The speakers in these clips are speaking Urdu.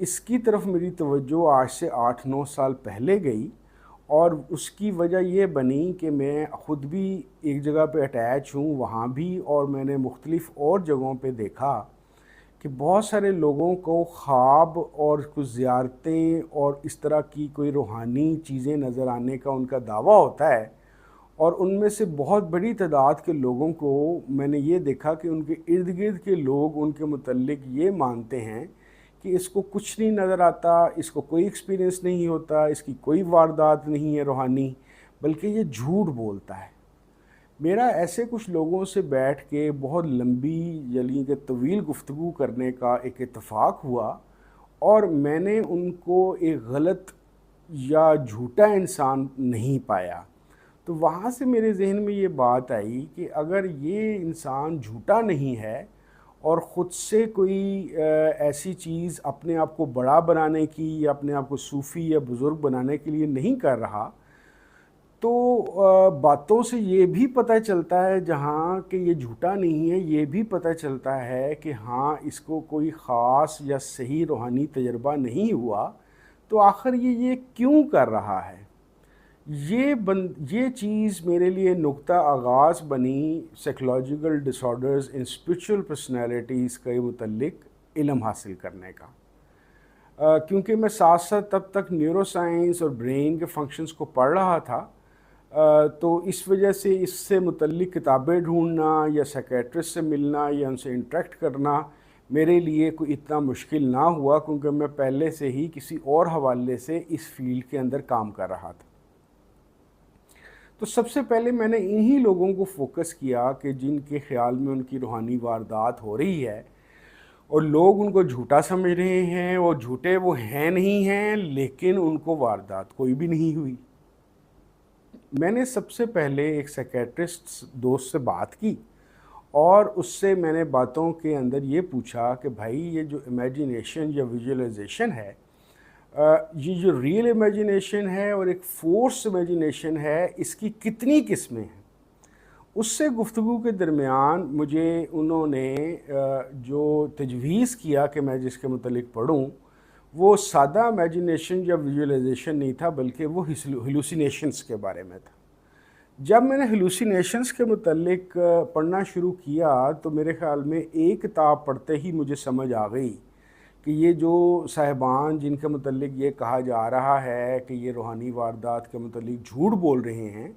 اس کی طرف میری توجہ آج سے 8-9 سال پہلے گئی، اور اس کی وجہ یہ بنی کہ میں خود بھی ایک جگہ پہ اٹیچ ہوں وہاں بھی، اور میں نے مختلف اور جگہوں پہ دیکھا کہ بہت سارے لوگوں کو خواب اور کچھ زیارتیں اور اس طرح کی کوئی روحانی چیزیں نظر آنے کا ان کا دعویٰ ہوتا ہے، اور ان میں سے بہت بڑی تعداد کے لوگوں کو میں نے یہ دیکھا کہ ان کے ارد گرد کے لوگ ان کے متعلق یہ مانتے ہیں کہ اس کو کچھ نہیں نظر آتا، اس کو کوئی ایکسپیرینس نہیں ہوتا، اس کی کوئی واردات نہیں ہے روحانی، بلکہ یہ جھوٹ بولتا ہے۔ میرا ایسے کچھ لوگوں سے بیٹھ کے بہت لمبی یعنی کہ طویل گفتگو کرنے کا ایک اتفاق ہوا، اور میں نے ان کو ایک غلط یا جھوٹا انسان نہیں پایا۔ تو وہاں سے میرے ذہن میں یہ بات آئی کہ اگر یہ انسان جھوٹا نہیں ہے اور خود سے کوئی ایسی چیز اپنے آپ کو بڑا بنانے کی یا اپنے آپ کو صوفی یا بزرگ بنانے کے لیے نہیں کر رہا، تو باتوں سے یہ بھی پتہ چلتا ہے جہاں کہ یہ جھوٹا نہیں ہے، یہ بھی پتہ چلتا ہے کہ ہاں اس کو کوئی خاص یا صحیح روحانی تجربہ نہیں ہوا، تو آخر یہ کیوں کر رہا ہے؟ یہ چیز میرے لیے نقطہ آغاز بنی سائیکولوجیکل ڈس آرڈرز ان اسپرچول پرسنالٹیز کے متعلق علم حاصل کرنے کا، کیونکہ میں ساتھ ساتھ تب تک نیورو سائنس اور برین کے فنکشنز کو پڑھ رہا تھا، تو اس وجہ سے اس سے متعلق کتابیں ڈھونڈنا یا سائیکیٹرسٹ سے ملنا یا ان سے انٹریکٹ کرنا میرے لیے کوئی اتنا مشکل نہ ہوا، کیونکہ میں پہلے سے ہی کسی اور حوالے سے اس فیلڈ کے اندر کام کر رہا تھا۔ تو سب سے پہلے میں نے انہی لوگوں کو فوکس کیا کہ جن کے خیال میں ان کی روحانی واردات ہو رہی ہے، اور لوگ ان کو جھوٹا سمجھ رہے ہیں، اور جھوٹے وہ ہیں نہیں ہیں، لیکن ان کو واردات کوئی بھی نہیں ہوئی۔ میں نے سب سے پہلے ایک سائیکیٹرسٹ دوست سے بات کی، اور اس سے میں نے باتوں کے اندر یہ پوچھا کہ بھائی یہ جو امیجینیشن یا ویژولائزیشن ہے، یہ جو ریئل امیجینیشن ہے اور ایک فورس امیجینیشن ہے، اس کی کتنی قسمیں ہیں؟ اس سے گفتگو کے درمیان مجھے انہوں نے جو تجویز کیا کہ میں جس کے متعلق پڑھوں، وہ سادہ امیجینیشن یا ویژولائزیشن نہیں تھا، بلکہ وہ ہیلوسینیشنز کے بارے میں تھا۔ جب میں نے ہیلوسینیشنز کے متعلق پڑھنا شروع کیا تو میرے خیال میں ایک کتاب پڑھتے ہی مجھے سمجھ آ گئی کہ یہ جو صاحبان جن کے متعلق یہ کہا جا رہا ہے کہ یہ روحانی واردات کے متعلق جھوٹ بول رہے ہیں،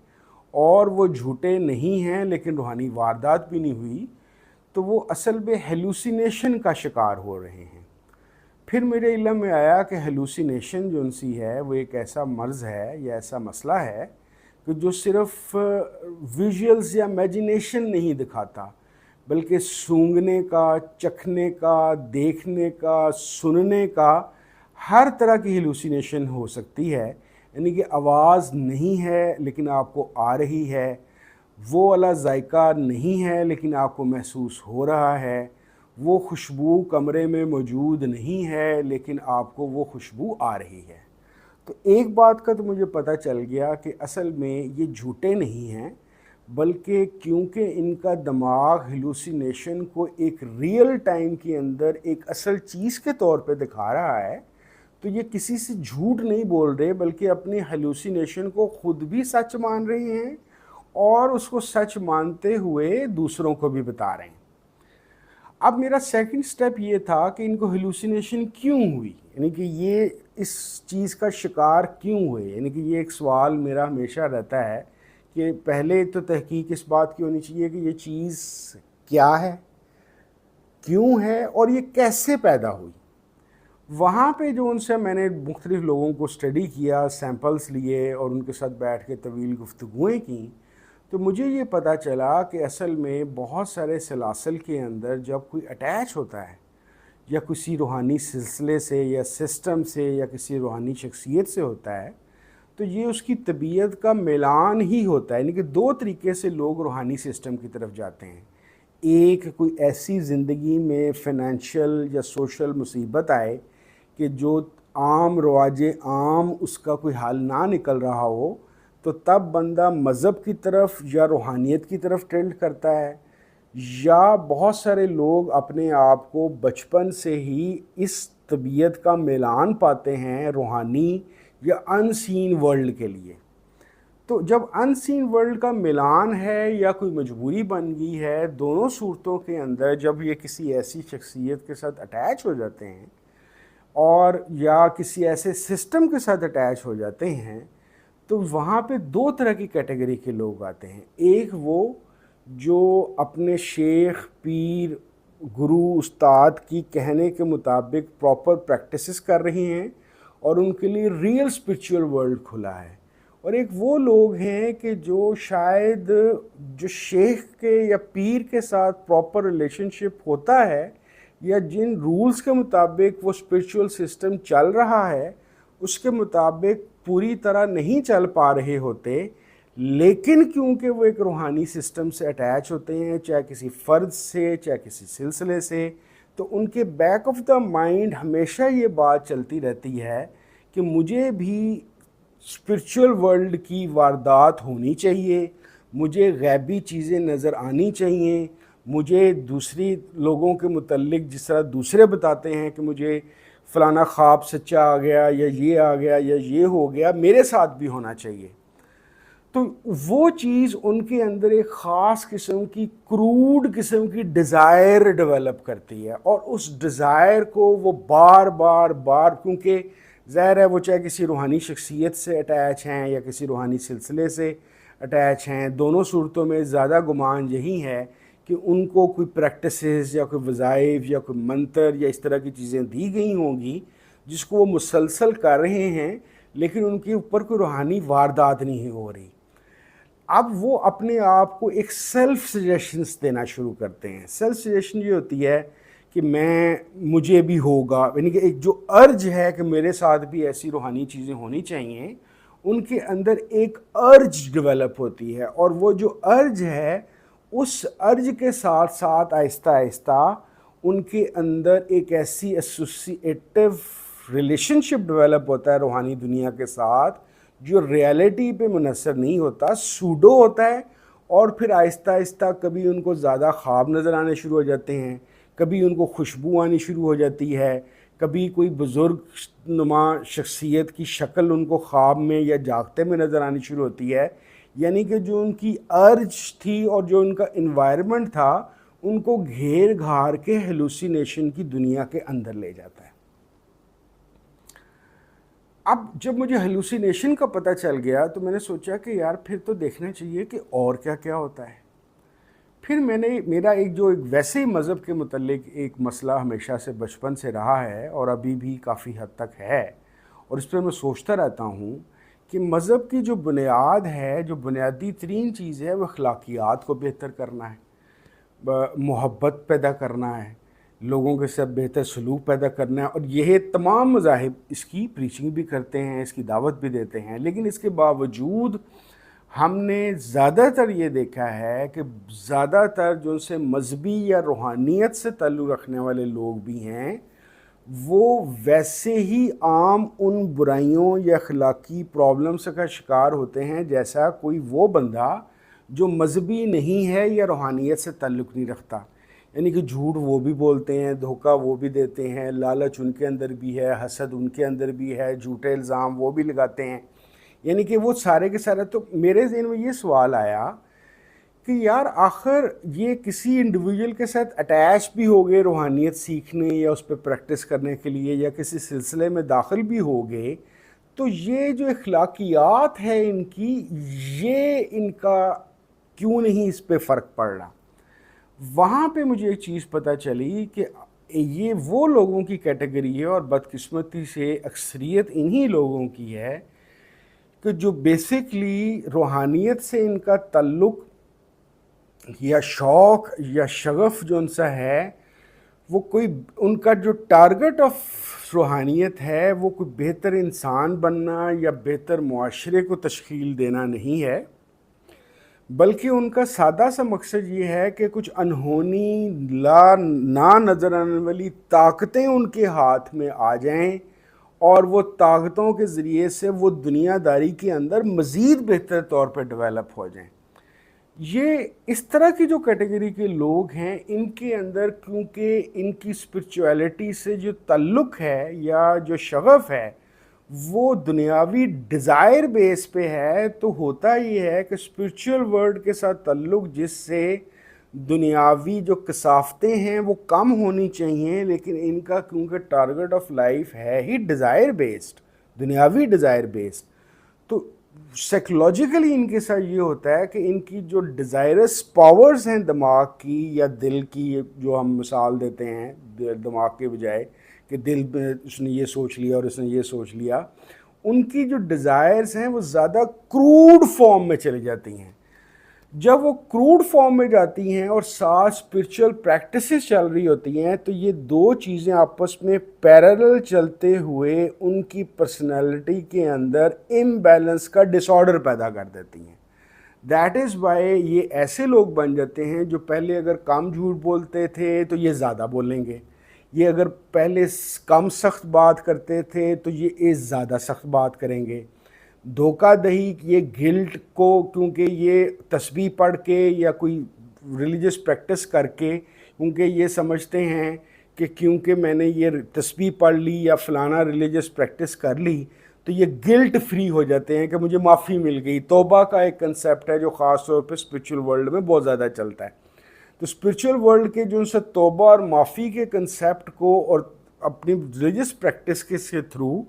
اور وہ جھوٹے نہیں ہیں لیکن روحانی واردات بھی نہیں ہوئی، تو وہ اصل میں ہیلوسینیشن کا شکار ہو رہے ہیں۔ پھر میرے علم میں آیا کہ ہیلوسینیشن جو سی ہے وہ ایک ایسا مرض ہے یا ایسا مسئلہ ہے کہ جو صرف ویژولز یا امیجینیشن نہیں دکھاتا، بلکہ سونگھنے کا، چکھنے کا، دیکھنے کا، سننے کا، ہر طرح کی ہیلوسینیشن ہو سکتی ہے۔ یعنی کہ آواز نہیں ہے لیکن آپ کو آ رہی ہے، وہ والا ذائقہ نہیں ہے لیکن آپ کو محسوس ہو رہا ہے، وہ خوشبو کمرے میں موجود نہیں ہے لیکن آپ کو وہ خوشبو آ رہی ہے۔ تو ایک بات کا تو مجھے پتہ چل گیا کہ اصل میں یہ جھوٹے نہیں ہیں، بلکہ کیونکہ ان کا دماغ ہیلوسینیشن کو ایک ریئل ٹائم کے اندر ایک اصل چیز کے طور پہ دکھا رہا ہے، تو یہ کسی سے جھوٹ نہیں بول رہے بلکہ اپنی ہیلوسینیشن کو خود بھی سچ مان رہے ہیں، اور اس کو سچ مانتے ہوئے دوسروں کو بھی بتا رہے ہیں۔ اب میرا سیکنڈ سٹیپ یہ تھا کہ ان کو ہیلوسینیشن کیوں ہوئی، یعنی کہ یہ اس چیز کا شکار کیوں ہوئے۔ یعنی کہ یہ ایک سوال میرا ہمیشہ رہتا ہے کہ پہلے تو تحقیق اس بات کی ہونی چاہیے کہ یہ چیز کیا ہے، کیوں ہے، اور یہ کیسے پیدا ہوئی۔ وہاں پہ جو ان سے میں نے مختلف لوگوں کو اسٹڈی کیا، سیمپلز لیے اور ان کے ساتھ بیٹھ کے طویل گفتگویں کیں، تو مجھے یہ پتہ چلا کہ اصل میں بہت سارے سلاسل کے اندر جب کوئی اٹیچ ہوتا ہے یا کسی روحانی سلسلے سے یا سسٹم سے یا کسی روحانی شخصیت سے ہوتا ہے، تو یہ اس کی طبیعت کا میلان ہی ہوتا ہے۔ یعنی کہ دو طریقے سے لوگ روحانی سسٹم کی طرف جاتے ہیں۔ ایک کوئی ایسی زندگی میں فائنینشیل یا سوشل مصیبت آئے کہ جو عام رواج عام اس کا کوئی حل نہ نکل رہا ہو، تو تب بندہ مذہب کی طرف یا روحانیت کی طرف ٹرینڈ کرتا ہے، یا بہت سارے لوگ اپنے آپ کو بچپن سے ہی اس طبیعت کا میلان پاتے ہیں روحانی یا ان سین ورلڈ کے لیے. تو جب ان سین ورلڈ کا میلان ہے یا کوئی مجبوری بن گئی ہے، دونوں صورتوں کے اندر جب یہ کسی ایسی شخصیت کے ساتھ اٹیچ ہو جاتے ہیں اور یا کسی ایسے سسٹم کے ساتھ اٹیچ ہو جاتے ہیں، تو وہاں پہ دو طرح کی کیٹیگری کے لوگ آتے ہیں. ایک وہ جو اپنے شیخ، پیر، گرو، استاد کی کہنے کے مطابق پراپر پریکٹسز کر رہی ہیں اور ان کے لیے ریئل اسپرچول ورلڈ کھلا ہے. اور ایک وہ لوگ ہیں کہ جو شاید جو شیخ کے یا پیر کے ساتھ پراپر ریلیشن شپ ہوتا ہے یا جن رولز کے مطابق وہ اسپرچول سسٹم چل رہا ہے اس کے مطابق پوری طرح نہیں چل پا رہے ہوتے، لیکن کیونکہ وہ ایک روحانی سسٹم سے اٹیچ ہوتے ہیں، چاہے کسی فرد سے چاہے کسی سلسلے سے، تو ان کے بیک آف دا مائنڈ ہمیشہ یہ بات چلتی رہتی ہے کہ مجھے بھی اسپرچول ورلڈ کی واردات ہونی چاہیے، مجھے غیبی چیزیں نظر آنی چاہیے، مجھے دوسری لوگوں کے متعلق جس طرح دوسرے بتاتے ہیں کہ مجھے فلانا خواب سچا آ گیا یا یہ آ گیا یا یہ ہو گیا، میرے ساتھ بھی ہونا چاہیے. تو وہ چیز ان کے اندر ایک خاص قسم کی کروڈ قسم کی ڈیزائر ڈیولپ کرتی ہے، اور اس ڈیزائر کو وہ بار بار کیونکہ ظاہر ہے وہ چاہے کسی روحانی شخصیت سے اٹیچ ہیں یا کسی روحانی سلسلے سے اٹیچ ہیں، دونوں صورتوں میں زیادہ گمان یہی ہے کہ ان کو کوئی پریکٹسز یا کوئی وظائف یا کوئی منتر یا اس طرح کی چیزیں دی گئی ہوں گی جس کو وہ مسلسل کر رہے ہیں، لیکن ان کے اوپر کوئی روحانی واردات نہیں ہو رہی. اب وہ اپنے آپ کو ایک سیلف سجیشنز دینا شروع کرتے ہیں. سیلف سجیشن یہ ہوتی ہے کہ مجھے بھی ہوگا، یعنی کہ ایک جو ارج ہے کہ میرے ساتھ بھی ایسی روحانی چیزیں ہونی چاہیے، ان کے اندر ایک ارج ڈیولپ ہوتی ہے، اور وہ جو ارج ہے اس ارج کے ساتھ ساتھ آہستہ آہستہ ان کے اندر ایک ایسی ایسوسیٹیو ریلیشن شپ ڈیولپ ہوتا ہے روحانی دنیا کے ساتھ جو ریالٹی پہ منحصر نہیں ہوتا، سوڈو ہوتا ہے. اور پھر آہستہ آہستہ کبھی ان کو زیادہ خواب نظر آنے شروع ہو جاتے ہیں، کبھی ان کو خوشبو آنی شروع ہو جاتی ہے، کبھی کوئی بزرگ نما شخصیت کی شکل ان کو خواب میں یا جاگتے میں نظر آنی شروع ہوتی ہے. یعنی کہ جو ان کی ارج تھی اور جو ان کا انوائرمنٹ تھا ان کو گھیر گھار کے ہیلوسینیشن کی دنیا کے اندر لے جاتا ہے. اب جب مجھے ہیلوسینیشن کا پتہ چل گیا تو میں نے سوچا کہ یار پھر تو دیکھنا چاہیے کہ اور کیا کیا ہوتا ہے. پھر میرا ایک ویسے ہی مذہب کے متعلق ایک مسئلہ ہمیشہ سے بچپن سے رہا ہے اور ابھی بھی کافی حد تک ہے، اور اس پہ میں سوچتا رہتا ہوں کہ مذہب کی جو بنیاد ہے، جو بنیادی ترین چیز ہے، وہ اخلاقیات کو بہتر کرنا ہے، محبت پیدا کرنا ہے، لوگوں کے ساتھ بہتر سلوک پیدا کرنا ہے. اور یہ تمام مذاہب اس کی پریچنگ بھی کرتے ہیں، اس کی دعوت بھی دیتے ہیں. لیکن اس کے باوجود ہم نے زیادہ تر یہ دیکھا ہے کہ زیادہ تر جو سے مذہبی یا روحانیت سے تعلق رکھنے والے لوگ بھی ہیں وہ ویسے ہی عام ان برائیوں یا اخلاقی پرابلمس کا شکار ہوتے ہیں جیسا کوئی وہ بندہ جو مذہبی نہیں ہے یا روحانیت سے تعلق نہیں رکھتا. یعنی کہ جھوٹ وہ بھی بولتے ہیں، دھوکہ وہ بھی دیتے ہیں، لالچ ان کے اندر بھی ہے، حسد ان کے اندر بھی ہے، جھوٹے الزام وہ بھی لگاتے ہیں. یعنی کہ وہ سارے کے سارے. تو میرے ذہن میں یہ سوال آیا کہ یار آخر یہ کسی انڈیویجول کے ساتھ اٹیچ بھی ہو گئے روحانیت سیکھنے یا اس پہ پریکٹس کرنے کے لیے یا کسی سلسلے میں داخل بھی ہو گئے، تو یہ جو اخلاقیات ہے ان کی، یہ ان کا کیوں نہیں اس پہ فرق پڑ رہا. وہاں پہ مجھے ایک چیز پتہ چلی کہ یہ وہ لوگوں کی کیٹیگری ہے، اور بدقسمتی سے اکثریت انہی لوگوں کی ہے کہ جو بیسکلی روحانیت سے ان کا تعلق یا شوق یا شغف جو ان سے ہے، وہ کوئی ان کا جو ٹارگٹ آف روحانیت ہے وہ کوئی بہتر انسان بننا یا بہتر معاشرے کو تشکیل دینا نہیں ہے، بلکہ ان کا سادہ سا مقصد یہ ہے کہ کچھ انہونی نہ نظر آنے والی طاقتیں ان کے ہاتھ میں آ جائیں اور وہ طاقتوں کے ذریعے سے وہ دنیا داری کے اندر مزید بہتر طور پہ ڈیولپ ہو جائیں. یہ اس طرح کی جو کیٹیگری کے لوگ ہیں، ان کے اندر کیونکہ ان کی اسپرچویلٹی سے جو تعلق ہے یا جو شغف ہے وہ دنیاوی ڈیزائر بیس پہ ہے، تو ہوتا یہ ہے کہ اسپرچول ورلڈ کے ساتھ تعلق جس سے دنیاوی جو کثافتیں ہیں وہ کم ہونی چاہیے، لیکن ان کا کیونکہ ٹارگٹ آف لائف ہے ہی ڈیزائر بیسڈ، دنیاوی ڈیزائر بیسڈ، تو سائیکولوجیکلی ان کے ساتھ یہ ہوتا ہے کہ ان کی جو ڈیزائرس پاورز ہیں دماغ کی یا دل کی، جو ہم مثال دیتے ہیں دماغ کے بجائے کہ دل میں اس نے یہ سوچ لیا اور اس نے یہ سوچ لیا، ان کی جو ڈیزائرز ہیں وہ زیادہ کروڈ فارم میں چلی جاتی ہیں۔ جب وہ کروڈ فارم میں جاتی ہیں اور ساتھ اسپرچول پریکٹسز چل رہی ہوتی ہیں، تو یہ دو چیزیں آپس میں پیرالل چلتے ہوئے ان کی پرسنالٹی کے اندر امبیلنس کا ڈس آرڈر پیدا کر دیتی ہیں۔ دیٹ از وائی یہ ایسے لوگ بن جاتے ہیں جو پہلے اگر کم جھوٹ بولتے تھے تو یہ زیادہ بولیں گے، یہ اگر پہلے کم سخت بات کرتے تھے تو یہ زیادہ سخت بات کریں گے۔ دھوکہ دہی، یہ گلٹ کو کیونکہ یہ تسبیح پڑھ کے یا کوئی ریلیجس پریکٹس کر کے، کیونکہ یہ سمجھتے ہیں کہ کیونکہ میں نے یہ تسبیح پڑھ لی یا فلانا ریلیجس پریکٹس کر لی تو یہ گلٹ فری ہو جاتے ہیں کہ مجھے معافی مل گئی۔ توبہ کا ایک کنسیپٹ ہے جو خاص طور پہ اسپرچول ورلڈ میں بہت زیادہ چلتا ہے۔ تو اسپرچول ورلڈ کے جو ان سے توبہ اور معافی کے کنسیپٹ کو اور اپنی ریلیجس پریکٹس کے تھرو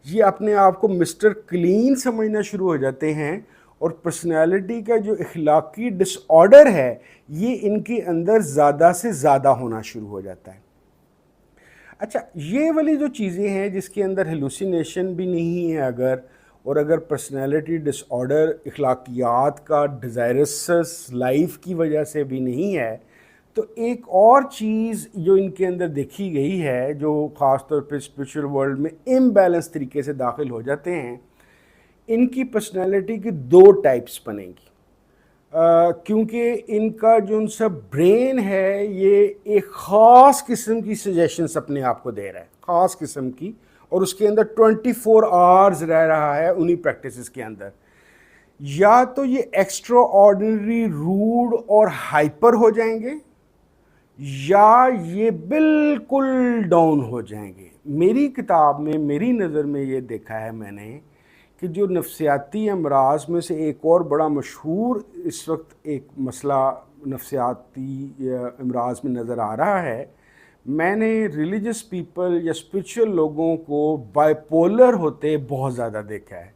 یہ اپنے آپ کو مسٹر کلین سمجھنا شروع ہو جاتے ہیں، اور پرسنالٹی کا جو اخلاقی ڈس آرڈر ہے یہ ان کے اندر زیادہ سے زیادہ ہونا شروع ہو جاتا ہے۔ اچھا، یہ والی جو چیزیں ہیں جس کے اندر ہیلوسینیشن بھی نہیں ہے اگر پرسنالٹی ڈس آرڈر اخلاقیات کا ڈیزائرس لائف کی وجہ سے بھی نہیں ہے، تو ایک اور چیز جو ان کے اندر دیکھی گئی ہے جو خاص طور پہ اسپرچول ورلڈ میں امبیلنس طریقے سے داخل ہو جاتے ہیں، ان کی پرسنالٹی کی دو ٹائپس بنیں گی، کیونکہ ان کا جو ان سا برین ہے یہ ایک خاص قسم کی سجیشنس اپنے آپ کو دے رہا ہے، خاص قسم کی، اور اس کے اندر 24 آورز رہ رہا ہے انہی پریکٹسز کے اندر۔ یا تو یہ ایکسٹرا آرڈنری روڈ اور ہائپر ہو جائیں گے، یا یہ بالکل ڈاؤن ہو جائیں گے۔ میری کتاب میں، میری نظر میں یہ دیکھا ہے میں نے کہ جو نفسیاتی امراض میں سے ایک اور بڑا مشہور اس وقت ایک مسئلہ نفسیاتی امراض میں نظر آ رہا ہے، میں نے ریلیجس پیپل یا اسپرچول لوگوں کو بائی پولر ہوتے بہت زیادہ دیکھا ہے۔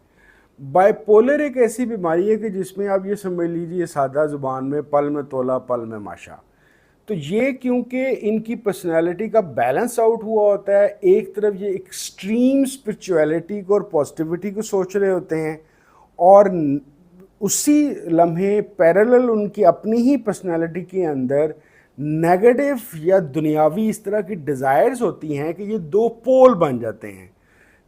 بائی پولر ایک ایسی بیماری ہے کہ جس میں آپ یہ سمجھ لیجیے سادہ زبان میں پل میں تولا پل میں ماشا۔ تو یہ کیونکہ ان کی پرسنالٹی کا بیلنس آؤٹ ہوا ہوتا ہے، ایک طرف یہ ایکسٹریم اسپرچویلٹی کو اور پازیٹیوٹی کو سوچ رہے ہوتے ہیں، اور اسی لمحے پیرالل ان کی اپنی ہی پرسنالٹی کے اندر نیگیٹو یا دنیاوی اس طرح کی ڈیزائرز ہوتی ہیں کہ یہ دو پول بن جاتے ہیں۔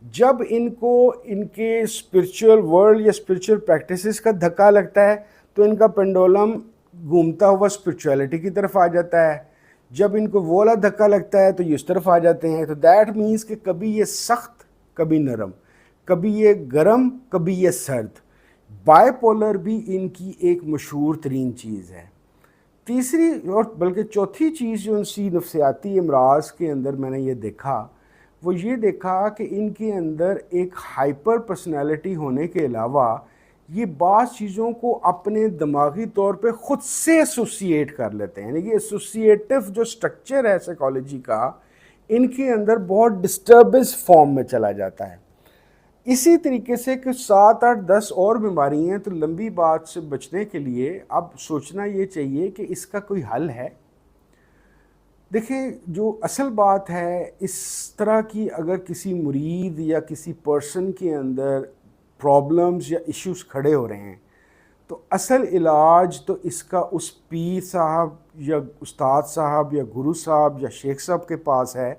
جب ان کو ان کے اسپرچول ورلڈ یا اسپرچول پریکٹسز کا دھکا لگتا ہے تو ان کا پینڈولم گھومتا ہوا اسپرچویلٹی کی طرف آ جاتا ہے، جب ان کو وہ والا دھکا لگتا ہے تو یہ اس طرف آ جاتے ہیں۔ تو دیٹ مینس کہ کبھی یہ سخت، کبھی نرم، کبھی یہ گرم، کبھی یہ سرد۔ بائی پولر بھی ان کی ایک مشہور ترین چیز ہے۔ تیسری اور بلکہ چوتھی چیز جو ان سی نفسیاتی امراض کے اندر میں نے یہ دیکھا، وہ یہ دیکھا کہ ان کے اندر ایک ہائپر پرسنالٹی ہونے کے علاوہ یہ بعض چیزوں کو اپنے دماغی طور پہ خود سے ایسوسیٹ کر لیتے ہیں، یعنی کہ ایسوسیٹیو جو سٹرکچر ہے سائیکالوجی کا ان کے اندر بہت ڈسٹربنس فارم میں چلا جاتا ہے۔ اسی طریقے سے کہ 7، 8، 10 اور بیماری ہیں، تو لمبی بات سے بچنے کے لیے اب سوچنا یہ چاہیے کہ اس کا کوئی حل ہے۔ دیکھیں، جو اصل بات ہے اس طرح کی اگر کسی مرید یا کسی پرسن کے اندر پرابلمز یا ایشوز کھڑے ہو رہے ہیں تو اصل علاج تو اس کا اس پیر صاحب یا استاد صاحب یا گرو صاحب یا شیخ صاحب کے پاس ہے،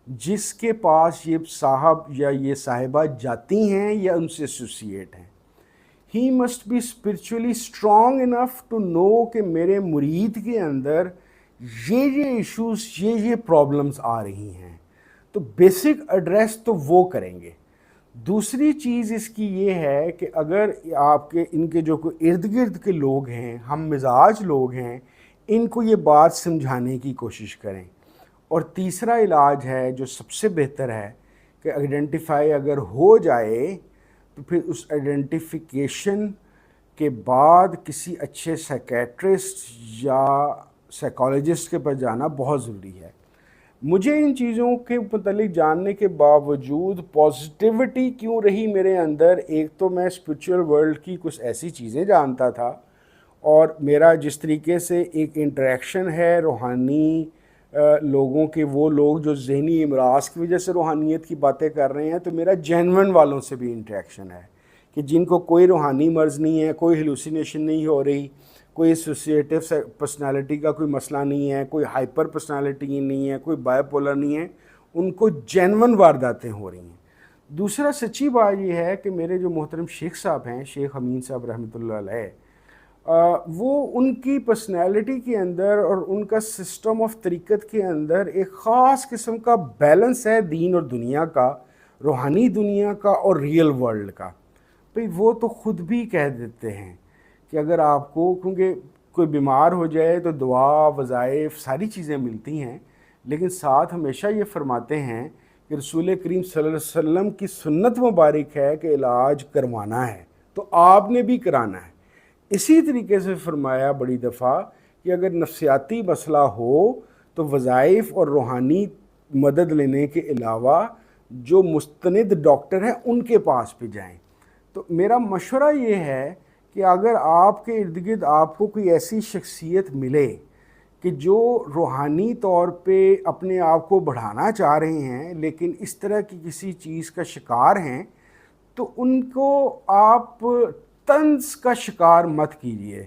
جس کے پاس یہ صاحب یا یہ صاحبہ جاتی ہیں یا ان سے ایسوسیٹ ہیں۔ He must be spiritually strong enough to know کہ میرے مرید کے اندر یہ ایشوز، یہ پرابلمز آ رہی ہیں، تو بیسک ایڈریس تو وہ کریں گے۔ دوسری چیز اس کی یہ ہے کہ اگر آپ کے ان کے جو کوئی ارد گرد کے لوگ ہیں، ہم مزاج لوگ ہیں، ان کو یہ بات سمجھانے کی کوشش کریں۔ اور تیسرا علاج ہے جو سب سے بہتر ہے کہ آئیڈینٹیفائی اگر ہو جائے تو پھر اس آئیڈینٹیفیکیشن کے بعد کسی اچھے سائیکیٹرسٹ یا سائیکالوجسٹ کے پاس جانا بہت ضروری ہے۔ مجھے ان چیزوں کے متعلق جاننے کے باوجود پازیٹیوٹی کیوں رہی میرے اندر؟ ایک تو میں اسپرچول ورلڈ کی کچھ ایسی چیزیں جانتا تھا، اور میرا جس طریقے سے ایک انٹریکشن ہے روحانی لوگوں کے، وہ لوگ جو ذہنی امراض کی وجہ سے روحانیت کی باتیں کر رہے ہیں، تو میرا جینون والوں سے بھی انٹریکشن ہے کہ جن کو کوئی روحانی مرض نہیں ہے، کوئی ہیلوسینیشن نہیں ہو رہی، کوئی ایسوسیٹیو پرسنالٹی کا کوئی مسئلہ نہیں ہے، کوئی ہائپر پرسنالٹی نہیں ہے، کوئی بائی پولر نہیں ہے، ان کو جینون وارداتیں ہو رہی ہیں۔ دوسرا سچی بات یہ ہے کہ میرے جو محترم شیخ صاحب ہیں، شیخ امین صاحب رحمۃ اللہ علیہ، وہ ان کی پرسنالٹی کے اندر اور ان کا سسٹم آف طریقت کے اندر ایک خاص قسم کا بیلنس ہے دین اور دنیا کا، روحانی دنیا کا اور ریئل ورلڈ کا۔ بھئی وہ تو خود بھی کہہ دیتے ہیں کہ اگر آپ کو، کیونکہ کوئی بیمار ہو جائے تو دعا، وظائف، ساری چیزیں ملتی ہیں، لیکن ساتھ ہمیشہ یہ فرماتے ہیں کہ رسول کریم صلی اللہ علیہ وسلم کی سنت مبارک ہے کہ علاج کروانا ہے، تو آپ نے بھی کرانا ہے۔ اسی طریقے سے فرمایا بڑی دفعہ کہ اگر نفسیاتی مسئلہ ہو تو وظائف اور روحانی مدد لینے کے علاوہ جو مستند ڈاکٹر ہیں ان کے پاس بھی جائیں۔ تو میرا مشورہ یہ ہے کہ اگر آپ کے ارد گرد آپ کو کوئی ایسی شخصیت ملے کہ جو روحانی طور پہ اپنے آپ کو بڑھانا چاہ رہے ہیں لیکن اس طرح کی کسی چیز کا شکار ہیں، تو ان کو آپ طنز کا شکار مت کیجیے،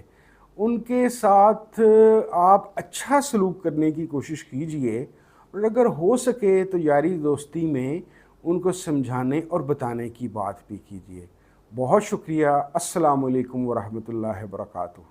ان کے ساتھ آپ اچھا سلوک کرنے کی کوشش کیجیے، اور اگر ہو سکے تو یاری دوستی میں ان کو سمجھانے اور بتانے کی بات بھی کیجیے۔ بہت شکریہ۔ السلام علیکم ورحمۃ اللہ وبرکاتہ۔